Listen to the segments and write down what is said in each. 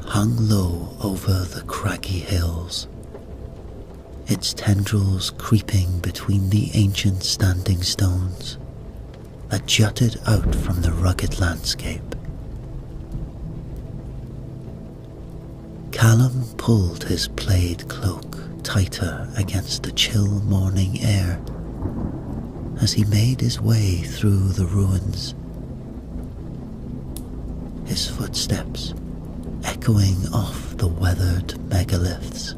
hung low over the craggy hills, its tendrils creeping between the ancient standing stones that jutted out from the rugged landscape. Callum pulled his plaid cloak tighter against the chill morning air as he made his way through the ruins, his footsteps echoing off the weathered megaliths.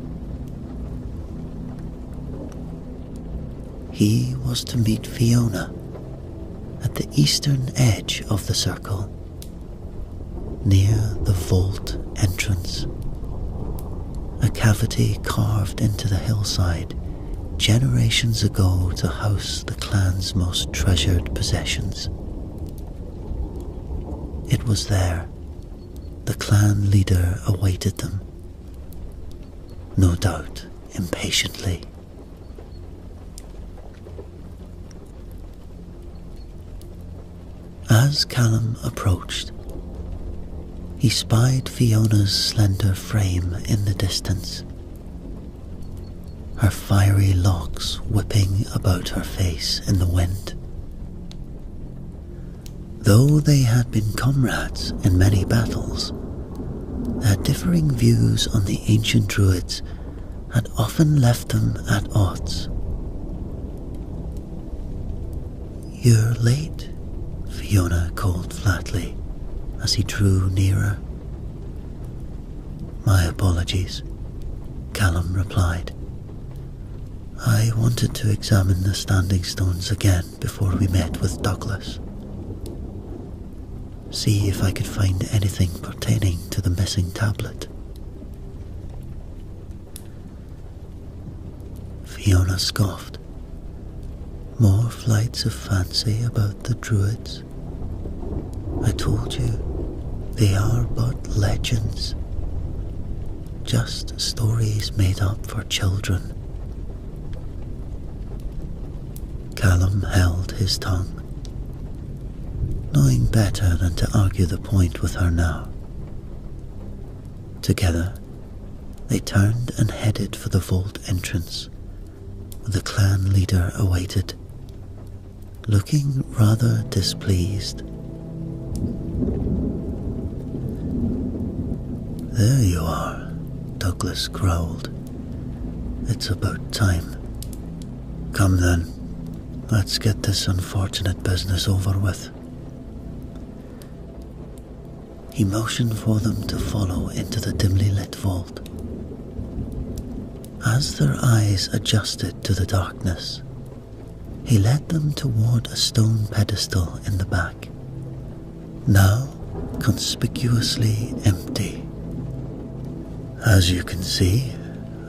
He was to meet Fiona at the eastern edge of the circle, near the vault entrance, a cavity carved into the hillside generations ago to house the clan's most treasured possessions. It was there the clan leader awaited them, no doubt impatiently. As Callum approached, he spied Fiona's slender frame in the distance, her fiery locks whipping about her face in the wind. Though they had been comrades in many battles, their differing views on the ancient druids had often left them at odds. "You're late," Fiona called flatly as he drew nearer. "My apologies," Callum replied. "I wanted to examine the standing stones again before we met with Douglas. See if I could find anything pertaining to the missing tablet." Fiona scoffed. "More flights of fancy about the druids? I told you, they are but legends. Just stories made up for children." Callum held his tongue, knowing better than to argue the point with her now. Together, they turned and headed for the vault entrance, where the clan leader awaited, looking rather displeased. "There you are," Douglas growled. "It's about time. Come then, let's get this unfortunate business over with." He motioned for them to follow into the dimly lit vault. As their eyes adjusted to the darkness, he led them toward a stone pedestal in the back, now conspicuously empty. "As you can see,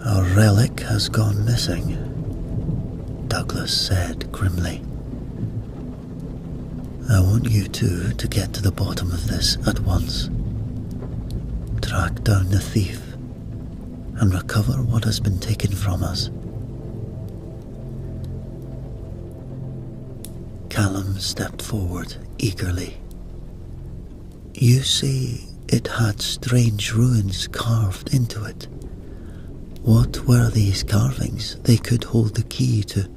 our relic has gone missing," Douglas said grimly. "I want you two to get to the bottom of this at once. Track down the thief and recover what has been taken from us." Callum stepped forward eagerly. "You say it had strange runes carved into it. What were these carvings? They could hold the key to—"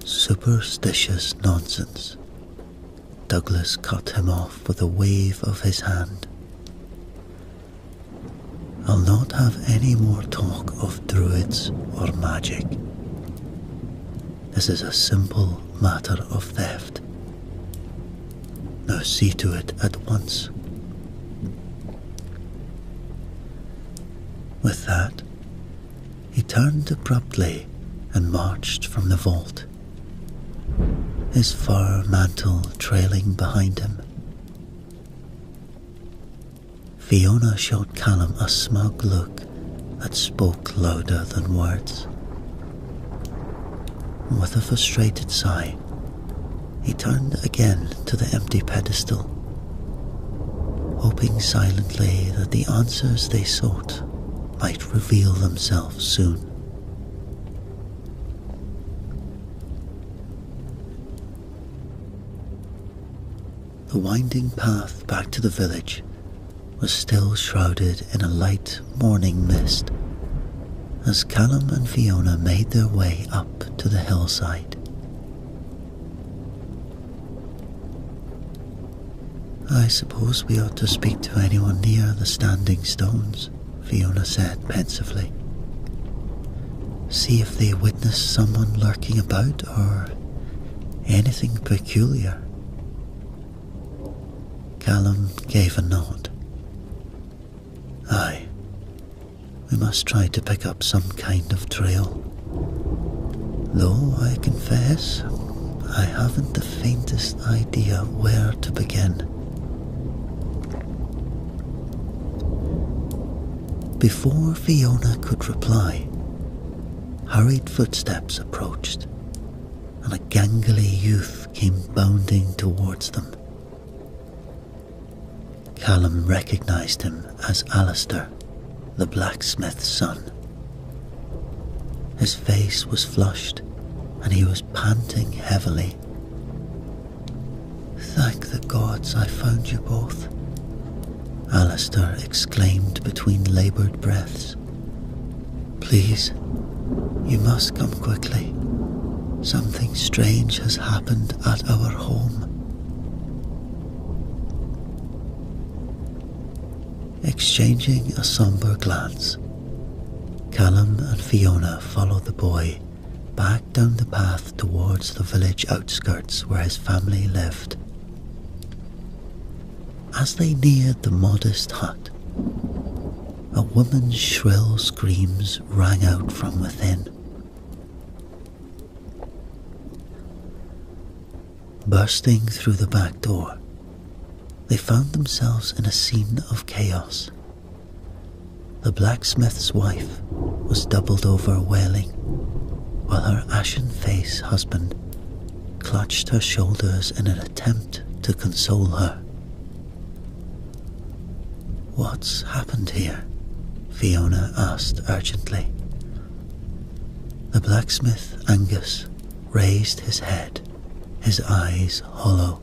"Superstitious nonsense," Douglas cut him off with a wave of his hand. "I'll not have any more talk of druids or magic. This is a simple matter of theft. Now see to it at once." With that, he turned abruptly and marched from the vault, his fur mantle trailing behind him. Fiona shot Callum a smug look that spoke louder than words. With a frustrated sigh, he turned again to the empty pedestal, hoping silently that the answers they sought might reveal themselves soon. The winding path back to the village was still shrouded in a light morning mist as Callum and Fiona made their way up to the hillside. "I suppose we ought to speak to anyone near the standing stones," Fiona said pensively. "See if they witness someone lurking about or anything peculiar." Callum gave a nod. "Aye, we must try to pick up some kind of trail. Though I confess, I haven't the faintest idea where to begin." Before Fiona could reply, hurried footsteps approached, and a gangly youth came bounding towards them. Callum recognized him as Alistair, the blacksmith's son. His face was flushed, and he was panting heavily. "Thank the gods I found you both," Alistair exclaimed between laboured breaths. "Please, you must come quickly. Something strange has happened at our home." Exchanging a sombre glance, Callum and Fiona followed the boy back down the path towards the village outskirts where his family lived. As they neared the modest hut, a woman's shrill screams rang out from within. Bursting through the back door, they found themselves in a scene of chaos. The blacksmith's wife was doubled over wailing, while her ashen-faced husband clutched her shoulders in an attempt to console her. "What's happened here?" Fiona asked urgently. The blacksmith, Angus, raised his head, his eyes hollow.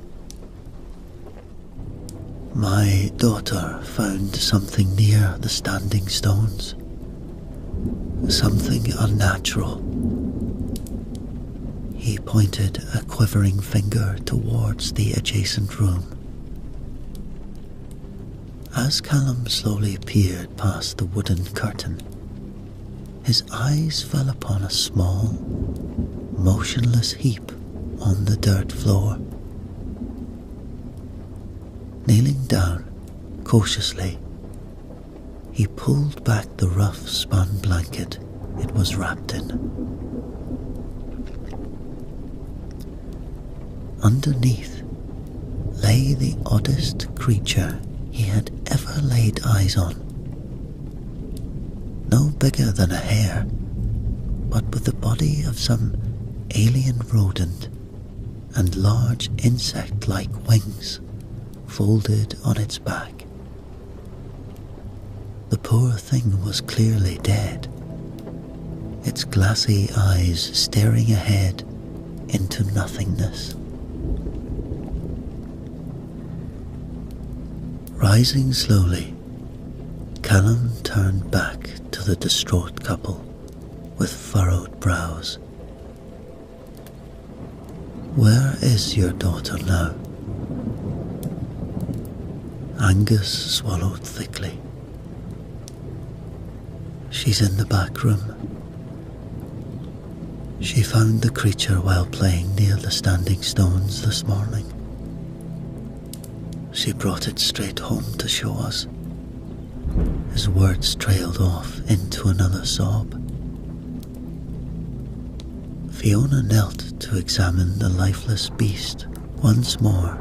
"My daughter found something near the standing stones. Something unnatural." He pointed a quivering finger towards the adjacent room. As Callum slowly peered past the wooden curtain, his eyes fell upon a small, motionless heap on the dirt floor. Kneeling down, cautiously, he pulled back the rough spun blanket it was wrapped in. Underneath lay the oddest creature he had ever laid eyes on. No bigger than a hare, but with the body of some alien rodent and large insect-like wings folded on its back. The poor thing was clearly dead, its glassy eyes staring ahead into nothingness. Rising slowly, Callum turned back to the distraught couple with furrowed brows. "Where is your daughter now?" Angus swallowed thickly. "She's in the back room. She found the creature while playing near the standing stones this morning. She brought it straight home to show us." His words trailed off into another sob. Fiona knelt to examine the lifeless beast once more,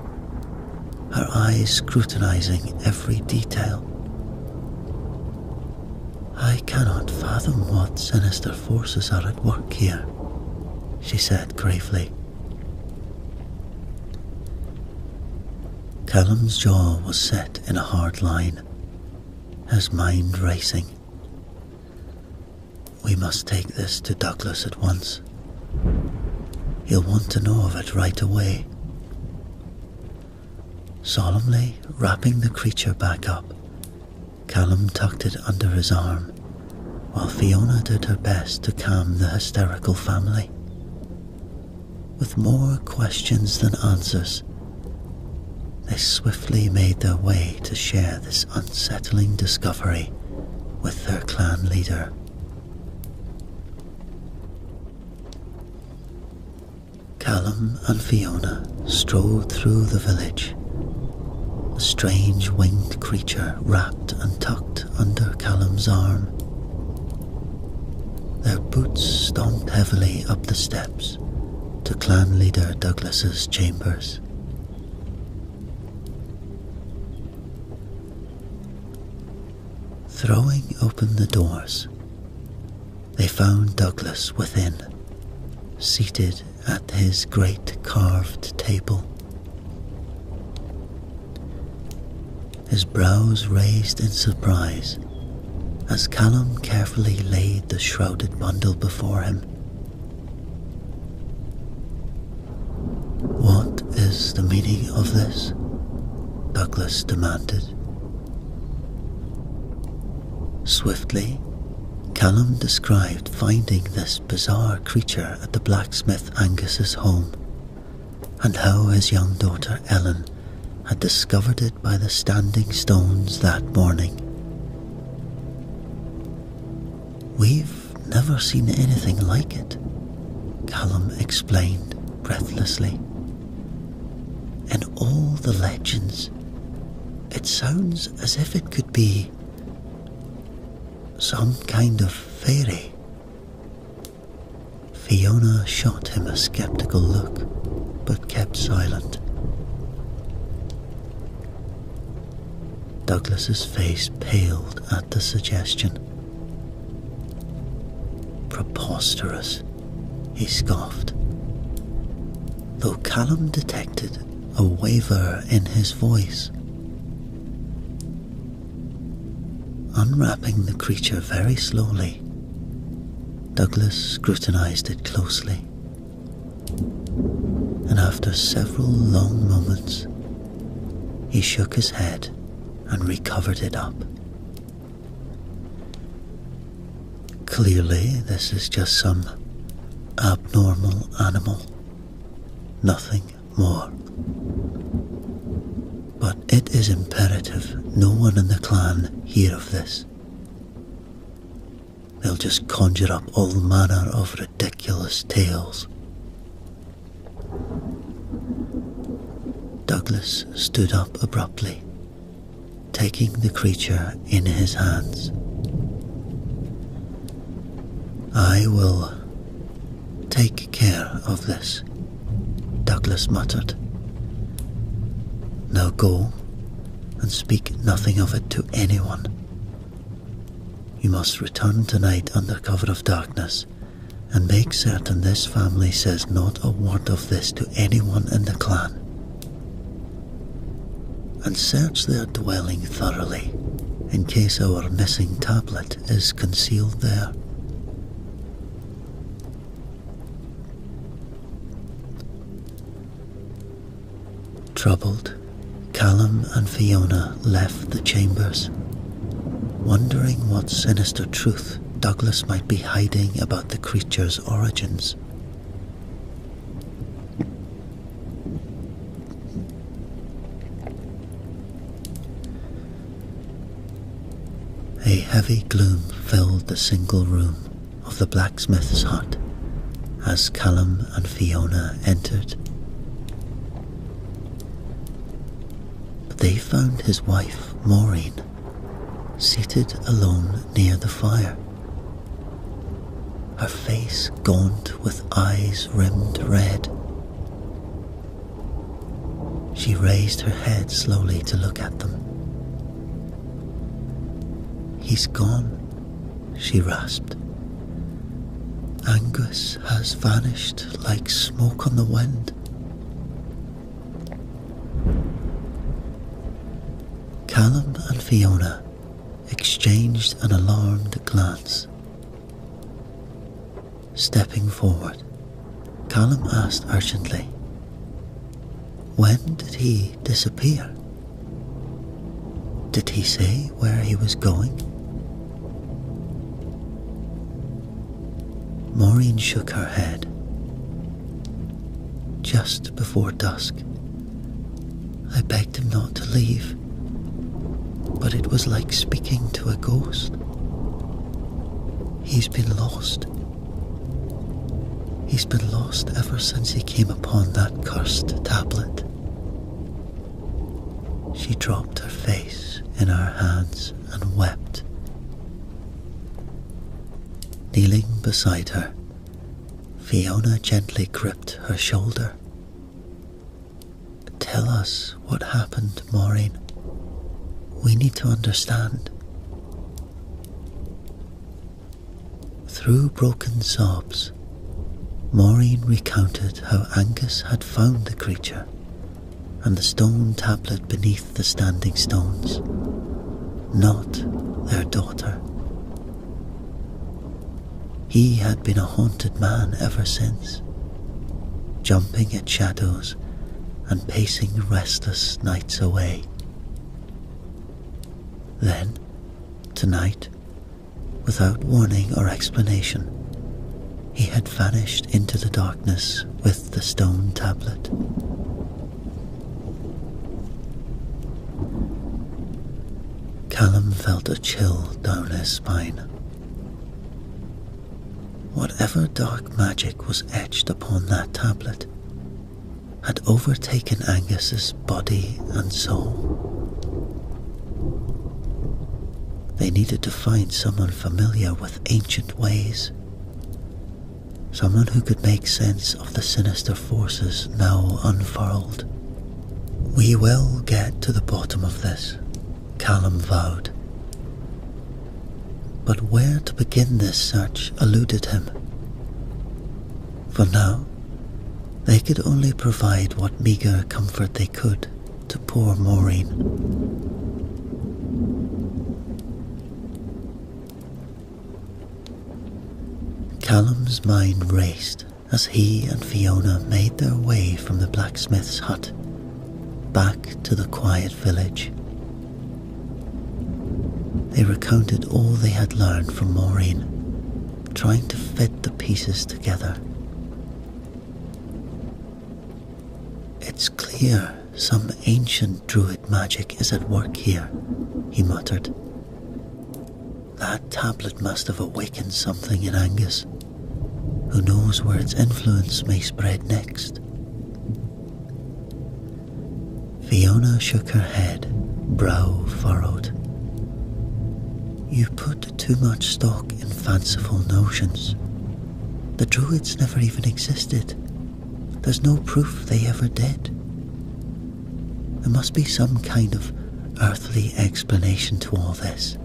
her eyes scrutinizing every detail. "I cannot fathom what sinister forces are at work here," she said gravely. Callum's jaw was set in a hard line, his mind racing. "We must take this to Douglas at once. He'll want to know of it right away." Solemnly wrapping the creature back up Callum tucked it under his arm, while Fiona did her best to calm the hysterical family. With more questions than answers, they swiftly made their way to share this unsettling discovery with their clan leader. Callum and Fiona strode through the village, a strange winged creature wrapped and tucked under Callum's arm. Their boots stomped heavily up the steps to clan leader Douglas's chambers. Throwing open the doors, they found Douglas within, seated at his great carved table. His brows raised in surprise as Callum carefully laid the shrouded bundle before him. "What is the meaning of this?" Douglas demanded. Swiftly, Callum described finding this bizarre creature at the blacksmith Angus's home, and how his young daughter Ellen had discovered it by the standing stones that morning. "We've never seen anything like it," Callum explained breathlessly. "In all the legends, it sounds as if it could be some kind of fairy." Fiona shot him a skeptical look, but kept silent. Douglas's face paled at the suggestion. "Preposterous," he scoffed, though Callum detected a waver in his voice. Unwrapping the creature very slowly, Douglas scrutinized it closely, and after several long moments, he shook his head and recovered it up. "Clearly, this is just some abnormal animal, nothing more. But it is imperative no one in the clan hear of this. They'll just conjure up all manner of ridiculous tales." Douglas stood up abruptly, taking the creature in his hands. "I will take care of this," Douglas muttered. "Now go and speak nothing of it to anyone. You must return tonight under cover of darkness and make certain this family says not a word of this to anyone in the clan. And search their dwelling thoroughly in case our missing tablet is concealed there." Troubled, Callum and Fiona left the chambers, wondering what sinister truth Douglas might be hiding about the creature's origins. A heavy gloom filled the single room of the blacksmith's hut as Callum and Fiona entered. They found his wife, Maureen, seated alone near the fire, her face gaunt with eyes rimmed red. She raised her head slowly to look at them. "He's gone," she rasped. "Angus has vanished like smoke on the wind." Callum and Fiona exchanged an alarmed glance. Stepping forward, Callum asked urgently, "When did he disappear?" Did he say where he was going? Maureen shook her head. Just before dusk, I begged him not to leave, but it was like speaking to a ghost. He's been lost. He's been lost ever since he came upon that cursed tablet. She dropped her face in her hands and wept. Kneeling beside her, Fiona gently gripped her shoulder. Tell us what happened, Maureen. We need to understand. Through broken sobs, Maureen recounted how Angus had found the creature and the stone tablet beneath the standing stones, not their daughter. He had been a haunted man ever since, jumping at shadows and pacing restless nights away. Then, tonight, without warning or explanation, he had vanished into the darkness with the stone tablet. Callum felt a chill down his spine. Whatever dark magic was etched upon that tablet had overtaken Angus's body and soul. They needed to find someone familiar with ancient ways, someone who could make sense of the sinister forces now unfurled. We will get to the bottom of this, Callum vowed. But where to begin this search eluded him. For now, they could only provide what meagre comfort they could to poor Maureen. Callum's mind raced as he and Fiona made their way from the blacksmith's hut back to the quiet village. They recounted all they had learned from Maureen, trying to fit the pieces together. It's clear some ancient druid magic is at work here, he muttered. That tablet must have awakened something in Angus. Who knows where its influence may spread next? Fiona shook her head, brow furrowed. You put too much stock in fanciful notions. The druids never even existed. There's no proof they ever did. There must be some kind of earthly explanation to all this.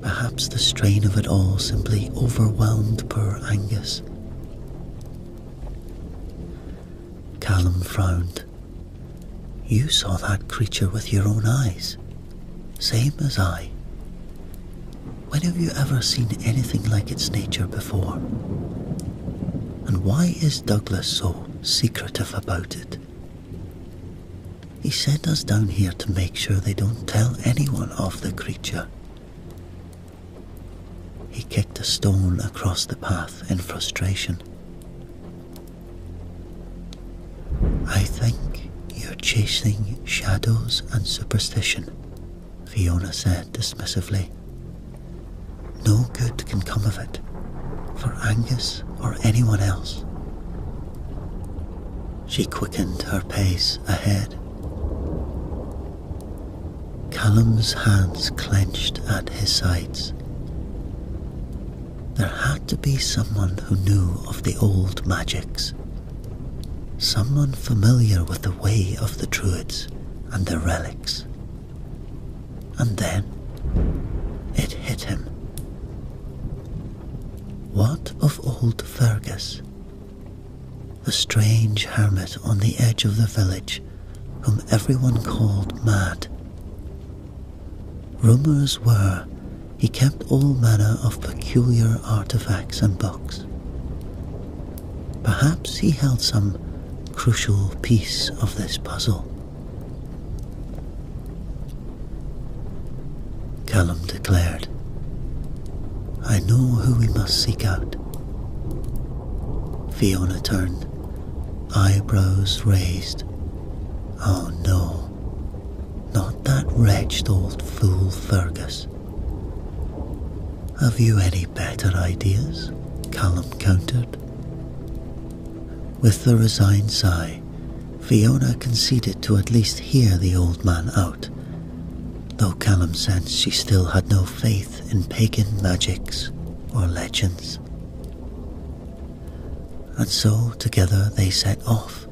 Perhaps the strain of it all simply overwhelmed poor Angus. Callum frowned. You saw that creature with your own eyes, same as I. When have you ever seen anything like its nature before? And why is Douglas so secretive about it? He sent us down here to make sure they don't tell anyone of the creature. He kicked a stone across the path in frustration. I think you're chasing shadows and superstition, Fiona said dismissively. No good can come of it, for Angus or anyone else. She quickened her pace ahead. Callum's hands clenched at his sides. There had to be someone who knew of the old magics. Someone familiar with the way of the druids and their relics. And then it hit him. What of old Fergus, the strange hermit on the edge of the village whom everyone called mad? Rumours were he kept all manner of peculiar artifacts and books. Perhaps he held some crucial piece of this puzzle. Callum declared. I know who we must seek out. Fiona turned, eyebrows raised. Oh no, not that wretched old fool Fergus. Have you any better ideas? Callum countered. With a resigned sigh, Fiona conceded to at least hear the old man out, though Callum sensed she still had no faith in pagan magics or legends. And so together they set off,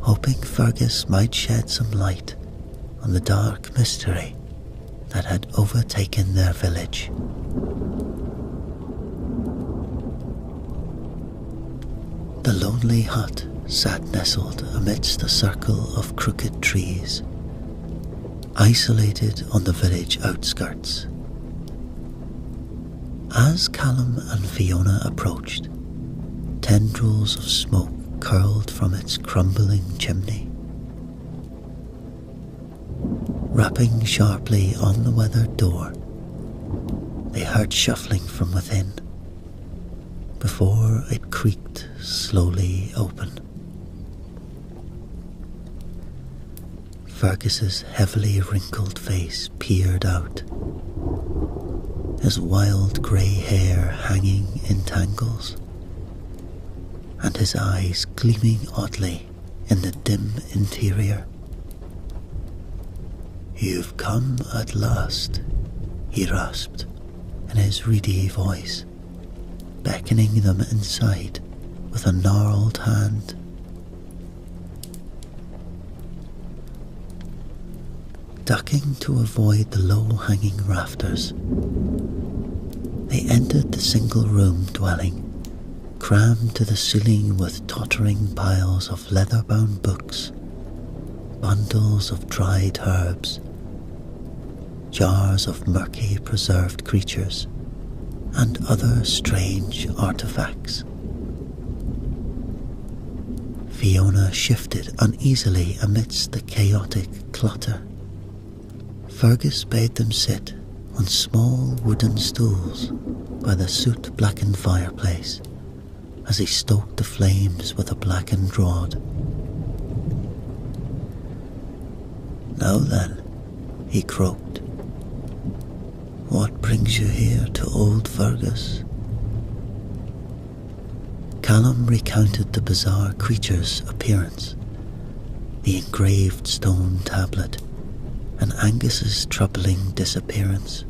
hoping Fergus might shed some light on the dark mystery that had overtaken their village. The lonely hut sat nestled amidst a circle of crooked trees, isolated on the village outskirts. As Callum and Fiona approached, tendrils of smoke curled from its crumbling chimney. Rapping sharply on the weathered door, they heard shuffling from within, before it creaked slowly open. Fergus's heavily wrinkled face peered out, his wild grey hair hanging in tangles, and his eyes gleaming oddly in the dim interior. You've come at last, he rasped in his reedy voice, beckoning them inside with a gnarled hand. Ducking to avoid the low-hanging rafters, they entered the single-room dwelling, crammed to the ceiling with tottering piles of leather-bound books, bundles of dried herbs, jars of murky preserved creatures, and other strange artifacts. Fiona shifted uneasily amidst the chaotic clutter. Fergus bade them sit on small wooden stools by the soot-blackened fireplace as he stoked the flames with a blackened rod. Now then, he croaked, what brings you here to old Fergus? Callum recounted the bizarre creature's appearance, the engraved stone tablet, and Angus's troubling disappearance.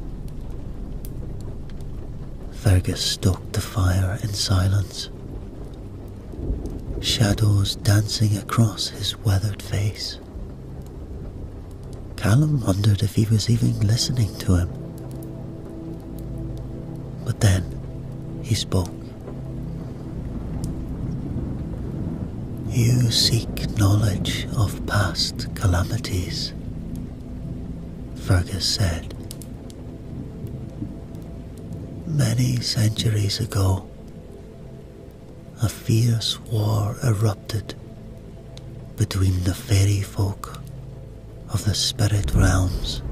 Fergus stoked the fire in silence, shadows dancing across his weathered face. Callum wondered if he was even listening to him. But then he spoke. You seek knowledge of past calamities, Fergus said. Many centuries ago, a fierce war erupted between the fairy folk of the spirit realms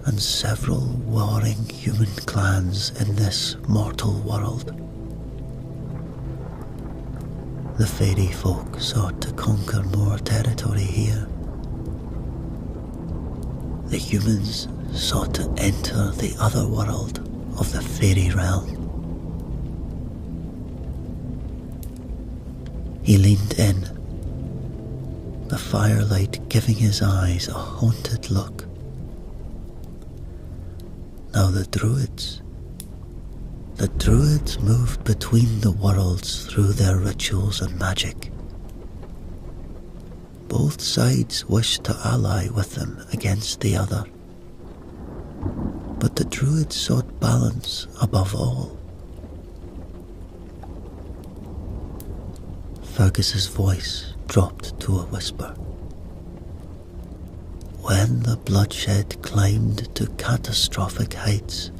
and several warring human clans in this mortal world. The fairy folk sought to conquer more territory here. The humans sought to enter the other world of the fairy realm. He leaned in, the firelight giving his eyes a haunted look. Now the druids moved between the worlds through their rituals and magic. Both sides wished to ally with them against the other, but the druids sought balance above all. Fergus's voice dropped to a whisper. When the bloodshed climbed to catastrophic heights,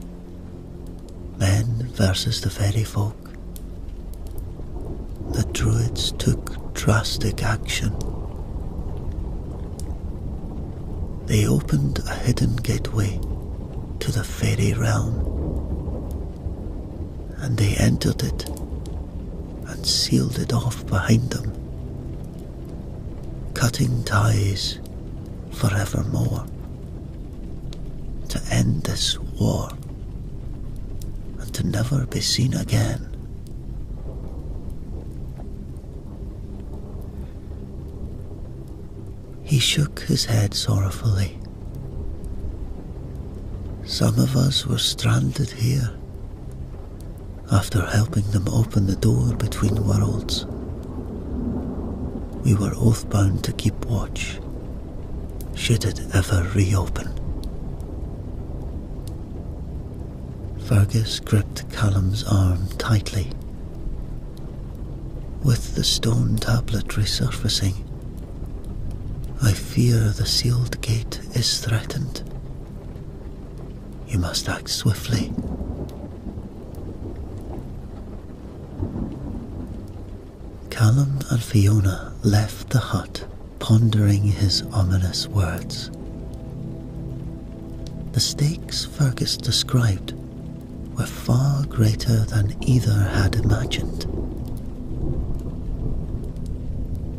men versus the fairy folk, the druids took drastic action. they opened a hidden gateway to the fairy realm, and they entered it and sealed it off behind them, cutting ties forevermore to end this war and to never be seen again. He shook his head sorrowfully. Some of us were stranded here after helping them open the door between worlds. We were oath-bound to keep watch, should it ever reopen. Fergus gripped Callum's arm tightly. With the stone tablet resurfacing, I fear the sealed gate is threatened. You must act swiftly. Callum and Fiona left the hut, pondering his ominous words. The stakes Fergus described were far greater than either had imagined.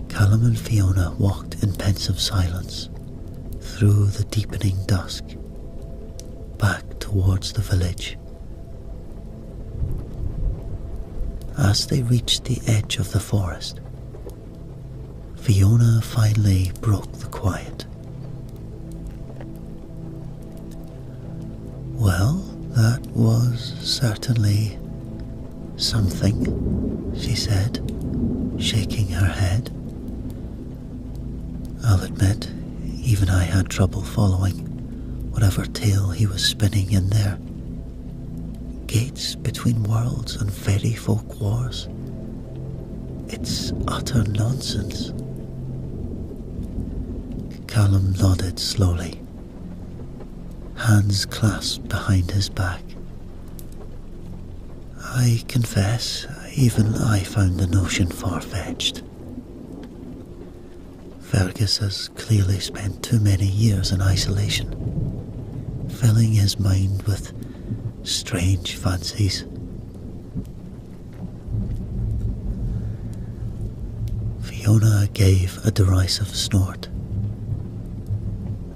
Callum and Fiona walked in pensive silence through the deepening dusk, back towards the village. As they reached the edge of the forest, Fiona finally broke the quiet. "Well, that was certainly something," she said, shaking her head. "I'll admit, even I had trouble following whatever tale he was spinning in there. Gates between worlds and fairy folk wars. It's utter nonsense." Callum nodded slowly, hands clasped behind his back. "I confess, even I found the notion far-fetched. Fergus has clearly spent too many years in isolation, filling his mind with strange fancies." Fiona gave a derisive snort,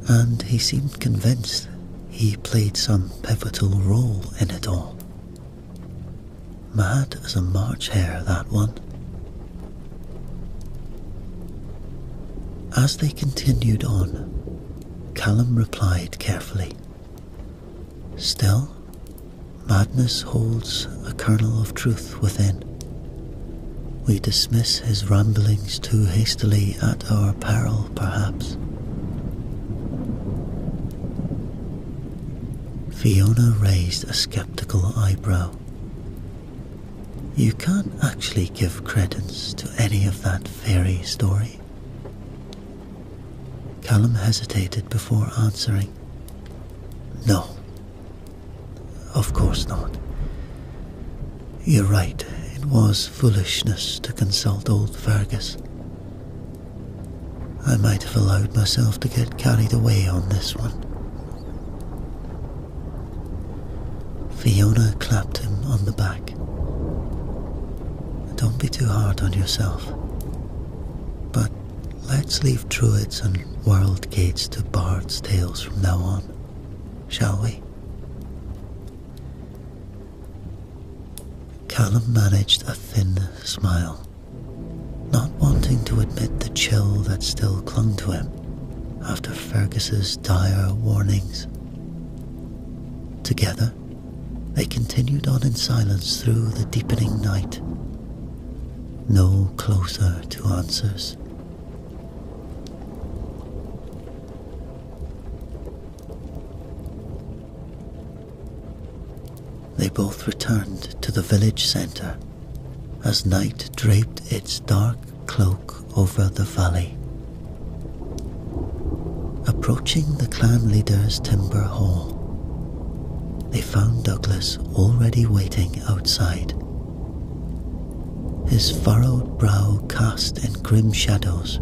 and he seemed convinced he played some pivotal role in it all. Mad as a March hare, that one. As they continued on, Callum replied carefully, "Still, madness holds a kernel of truth within. We dismiss his ramblings too hastily at our peril, perhaps." Fiona raised a skeptical eyebrow. "You can't actually give credence to any of that fairy story?" Callum hesitated before answering. "No, of course not. You're right, it was foolishness to consult old Fergus. I might have allowed myself to get carried away on this one." Fiona clapped him on the back. "Don't be too hard on yourself. But let's leave druids and world gates to bards' tales from now on, shall we?" Callum managed a thin smile, not wanting to admit the chill that still clung to him after Fergus's dire warnings. Together, they continued on in silence through the deepening night, no closer to answers. They both returned to the village centre as night draped its dark cloak over the valley. Approaching the clan leader's timber hall, they found Douglas already waiting outside, his furrowed brow cast in grim shadows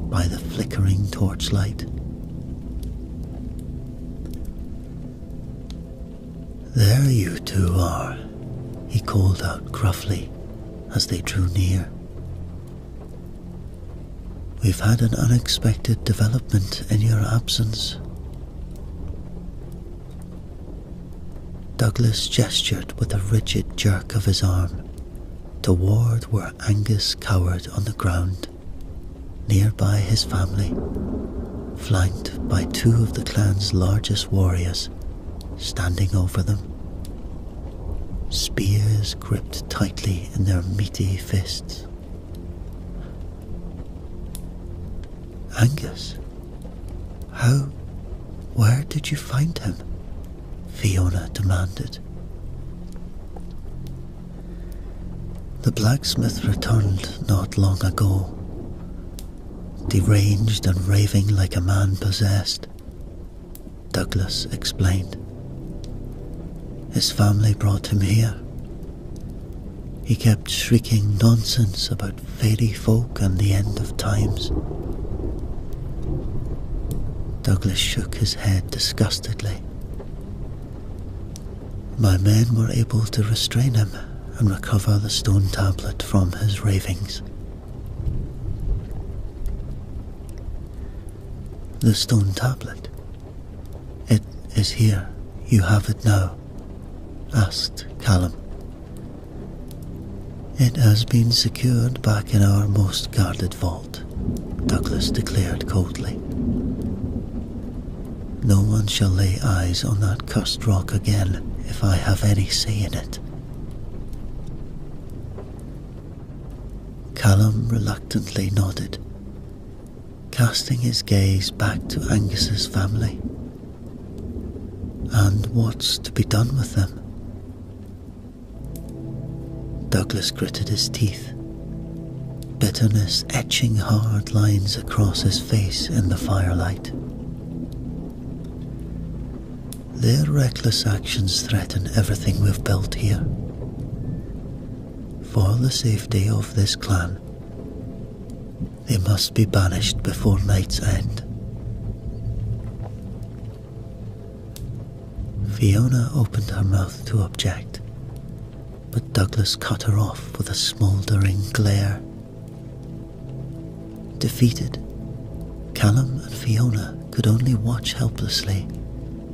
by the flickering torchlight. There you two are, he called out gruffly as they drew near. We've had an unexpected development in your absence. Douglas gestured with a rigid jerk of his arm toward where Angus cowered on the ground, nearby his family, flanked by two of the clan's largest warriors standing over them, spears gripped tightly in their meaty fists. Angus, where did you find him? Fiona demanded. The blacksmith returned not long ago, deranged and raving like a man possessed, Douglas explained. His family brought him here. He kept shrieking nonsense about fairy folk and the end of times. Douglas shook his head disgustedly. My men were able to restrain him and recover the stone tablet from his ravings. The stone tablet? It is here. You have it now? Asked Callum. It has been secured back in our most guarded vault, Douglas declared coldly. No one shall lay eyes on that cursed rock again if I have any say in it. Callum reluctantly nodded, casting his gaze back to Angus's family. And what's to be done with them? Douglas gritted his teeth, bitterness etching hard lines across his face in the firelight. Their reckless actions threaten everything we've built here. For the safety of this clan, they must be banished before night's end. Fiona opened her mouth to object, but Douglas cut her off with a smouldering glare. Defeated, Callum and Fiona could only watch helplessly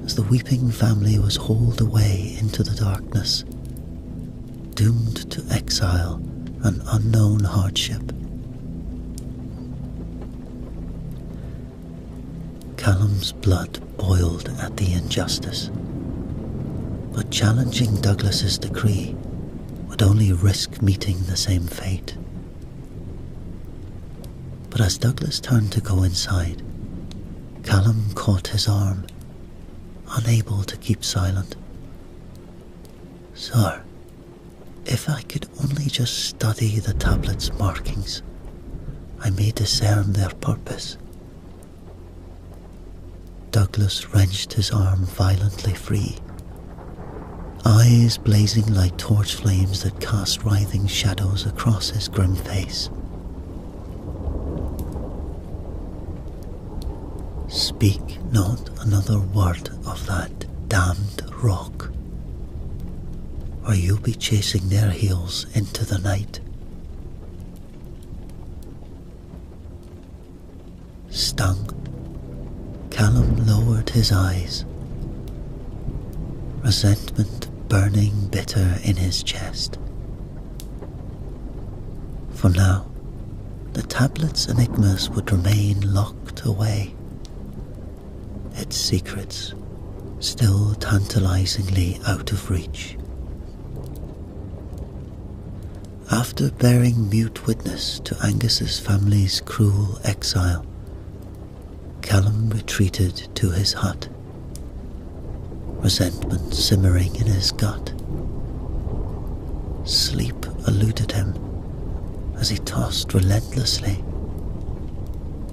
as the weeping family was hauled away into the darkness, doomed to exile and unknown hardship. Callum's blood boiled at the injustice, but challenging Douglas's decree would only risk meeting the same fate. But as Douglas turned to go inside, Callum caught his arm, unable to keep silent. Sir, if I could only just study the tablet's markings, I may discern their purpose. Douglas wrenched his arm violently free, eyes blazing like torch flames that cast writhing shadows across his grim face. Speak not another word of that damned rock, or you'll be chasing their heels into the night. Stung, Callum lowered his eyes, resentment burning bitter in his chest. For now, the tablet's enigmas would remain locked away, its secrets still tantalizingly out of reach. After bearing mute witness to Angus's family's cruel exile, Callum retreated to his hut, resentment simmering in his gut. Sleep eluded him as he tossed relentlessly,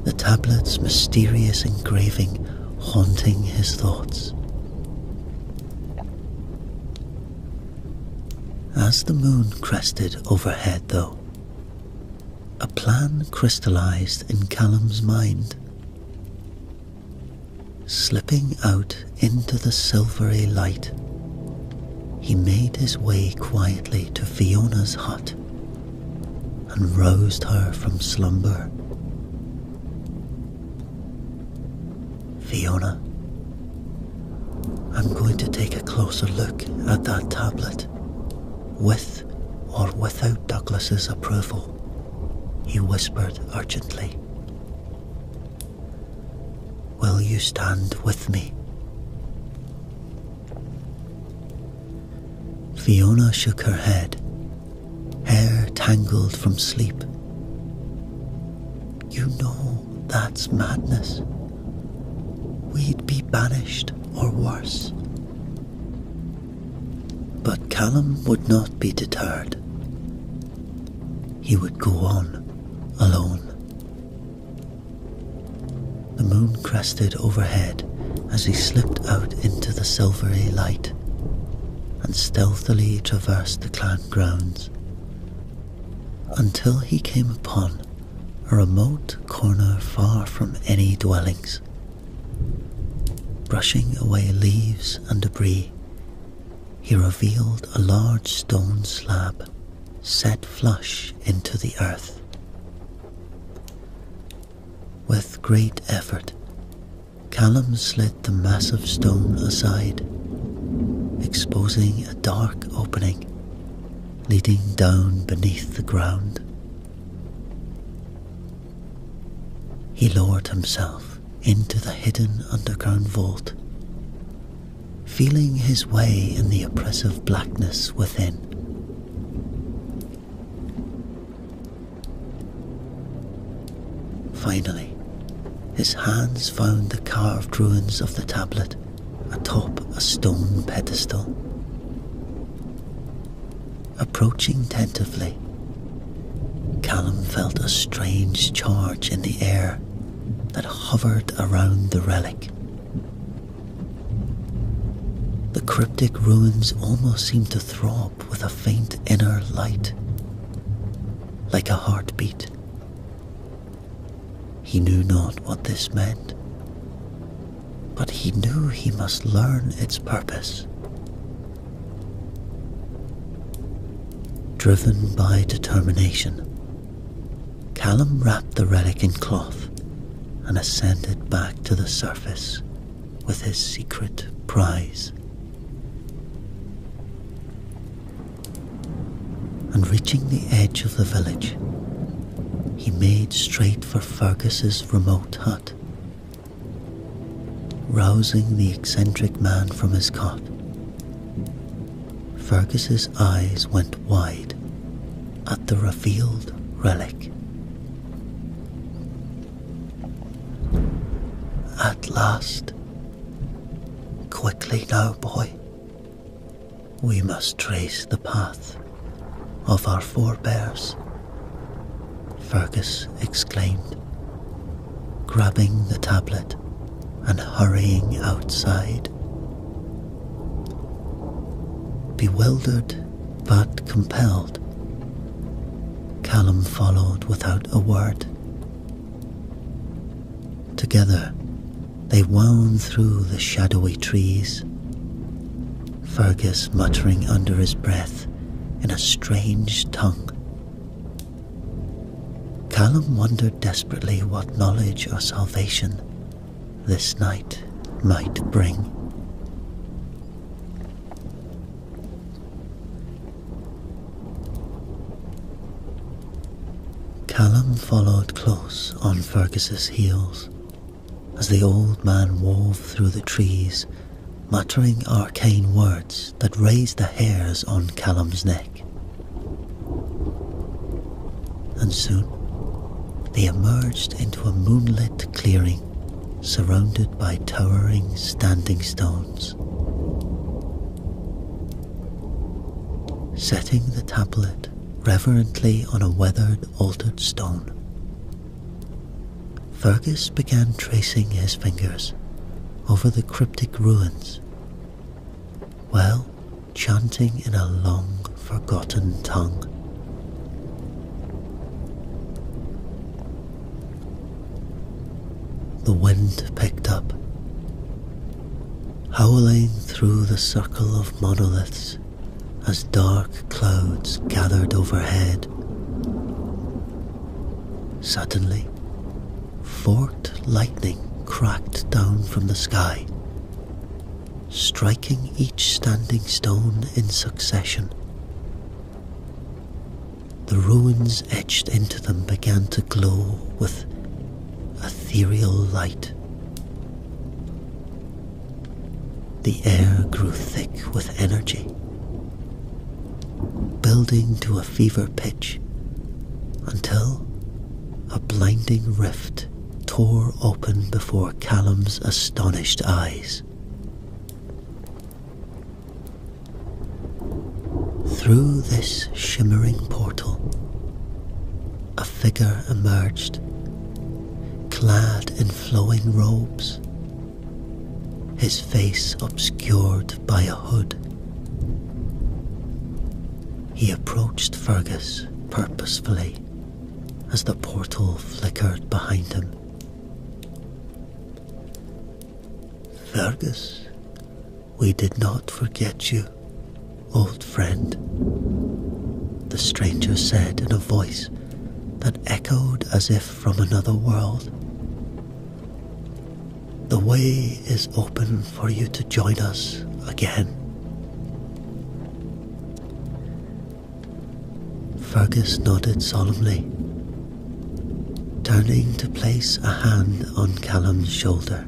the tablet's mysterious engraving haunting his thoughts. As the moon crested overhead, though, a plan crystallized in Callum's mind. Slipping out into the silvery light he made his way quietly to Fiona's hut and roused her from slumber. Fiona, I'm going to take a closer look at that tablet, with or without Douglas's approval, he whispered urgently. Will you stand with me? Fiona shook her head, hair tangled from sleep. You know that's madness. We'd be banished or worse. But Callum would not be deterred. He would go on, alone. The moon crested overhead as he slipped out into the silvery light and stealthily traversed the clan grounds until he came upon a remote corner far from any dwellings. Brushing away leaves and debris, he revealed a large stone slab set flush into the earth. With great effort, Callum slid the massive stone aside, exposing a dark opening leading down beneath the ground. He lowered himself into the hidden underground vault, feeling his way in the oppressive blackness within. Finally, his hands found the carved ruins of the tablet atop a stone pedestal. Approaching tentatively, Callum felt a strange charge in the air that hovered around the relic. The cryptic ruins almost seemed to throb with a faint inner light, like a heartbeat. He knew not what this meant, but he knew he must learn its purpose. Driven by determination, Callum wrapped the relic in cloth and ascended back to the surface with his secret prize. And reaching the edge of the village, he made straight for Fergus's remote hut. Rousing the eccentric man from his cot, Fergus's eyes went wide at the revealed relic. At last. Quickly now, boy. We must trace the path of our forebears, Fergus exclaimed, grabbing the tablet and hurrying outside. Bewildered but compelled, Callum followed without a word. Together, they wound through the shadowy trees, Fergus muttering under his breath in a strange tongue. Callum wondered desperately what knowledge or salvation this night might bring. Callum followed close on Fergus's heels as the old man wove through the trees, muttering arcane words that raised the hairs on Callum's neck. And soon they emerged into a moonlit clearing surrounded by towering standing stones. Setting the tablet reverently on a weathered altered stone, Fergus began tracing his fingers over the cryptic ruins, while chanting in a long forgotten tongue. The wind picked up, howling through the circle of monoliths as dark clouds gathered overhead. Suddenly, forked lightning cracked down from the sky, striking each standing stone in succession. The ruins etched into them began to glow with ethereal light. The air grew thick with energy, building to a fever pitch until a blinding rift tore open before Callum's astonished eyes. Through this shimmering portal, a figure emerged, clad in flowing robes, his face obscured by a hood. He approached Fergus purposefully as the portal flickered behind him. "Fergus, we did not forget you, old friend," the stranger said in a voice that echoed as if from another world. "The way is open for you to join us again." Fergus nodded solemnly, turning to place a hand on Callum's shoulder.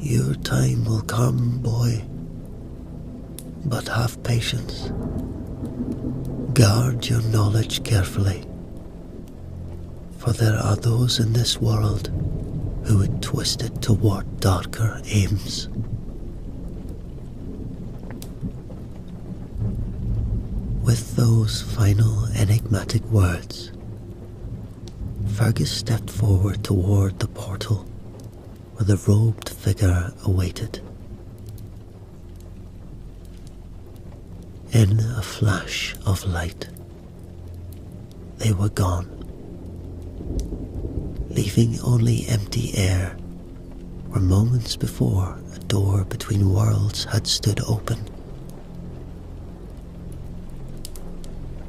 "Your time will come, boy, but have patience. Guard your knowledge carefully, for there are those in this world who would twist it toward darker aims." With those final enigmatic words, Fergus stepped forward toward the portal where the robed figure awaited. In a flash of light, they were gone, leaving only empty air where moments before a door between worlds had stood open.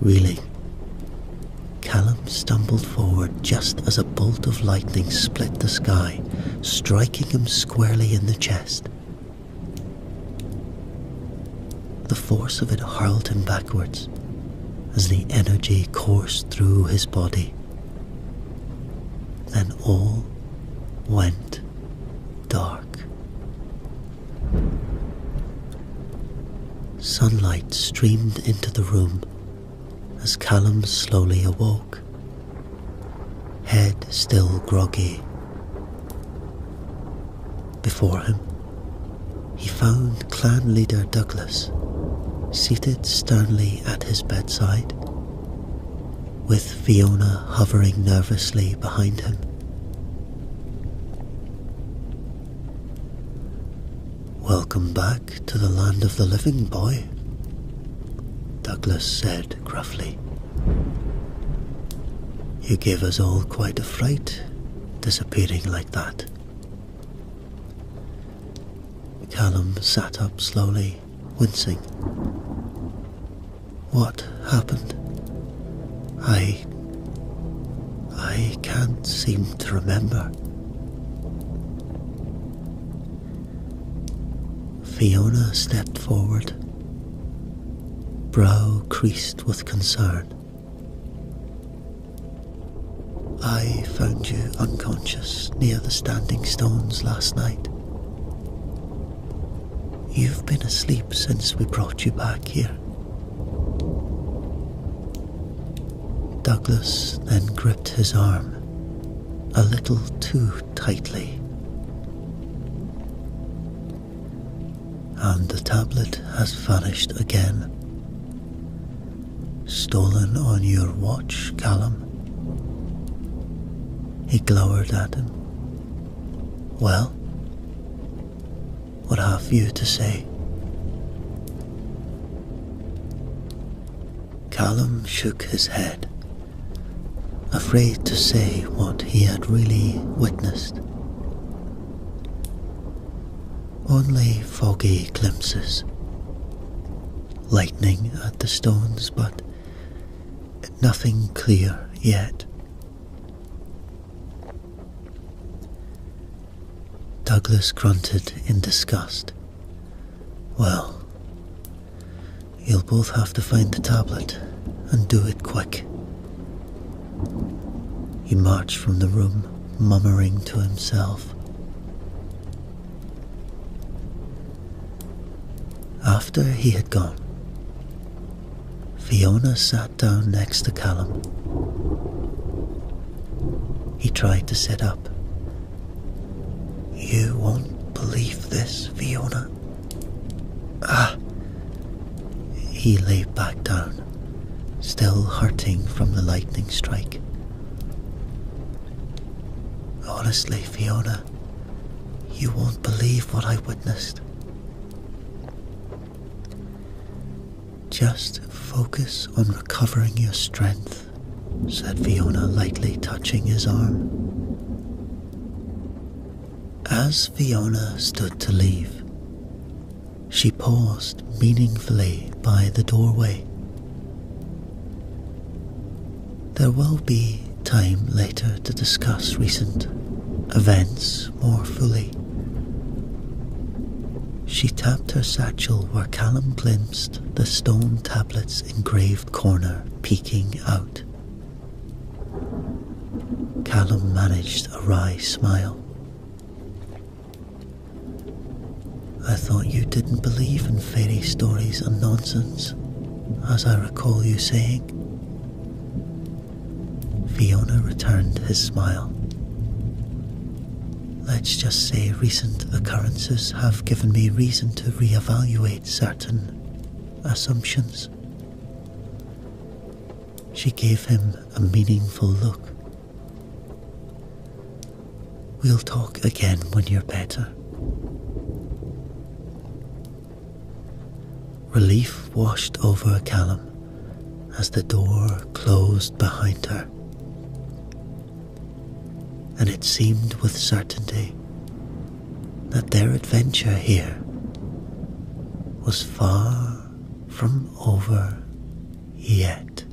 Reeling, Callum stumbled forward just as a bolt of lightning split the sky, striking him squarely in the chest. The force of it hurled him backwards as the energy coursed through his body. Then all went dark. Sunlight streamed into the room as Callum slowly awoke, head still groggy. Before him, he found clan leader Douglas seated sternly at his bedside, with Fiona hovering nervously behind him. "Welcome back to the land of the living, boy," Douglas said gruffly. "You gave us all quite a fright, disappearing like that." Callum sat up slowly, wincing. "What happened? I can't seem to remember." Fiona stepped forward, brow creased with concern. "I found you unconscious near the standing stones last night. You've been asleep since we brought you back here." Douglas then gripped his arm a little too tightly. "And the tablet has vanished again. Stolen on your watch, Callum." He glowered at him. "Well, what have you to say?" Callum shook his head, afraid to say what he had really witnessed. Only foggy glimpses, lightning at the stones, but nothing clear yet. Douglas grunted in disgust. Well, you'll both have to find the tablet, and do it quick. He marched from the room, murmuring to himself. After he had gone, Fiona sat down next to Callum. He tried to sit up. You won't believe this, Fiona. He lay back down, still hurting from the lightning strike. Honestly, Fiona, you won't believe what I witnessed. Just focus on recovering your strength, said Fiona, lightly touching his arm. As Fiona stood to leave, she paused meaningfully by the doorway. There will be time later to discuss recent events more fully. She tapped her satchel where Callum glimpsed the stone tablet's engraved corner peeking out. Callum managed a wry smile. I thought you didn't believe in fairy stories and nonsense, as I recall you saying. Fiona returned his smile. Let's just say recent occurrences have given me reason to reevaluate certain assumptions. She gave him a meaningful look. We'll talk again when you're better. Relief washed over Callum as the door closed behind her, and it seemed with certainty that their adventure here was far from over yet.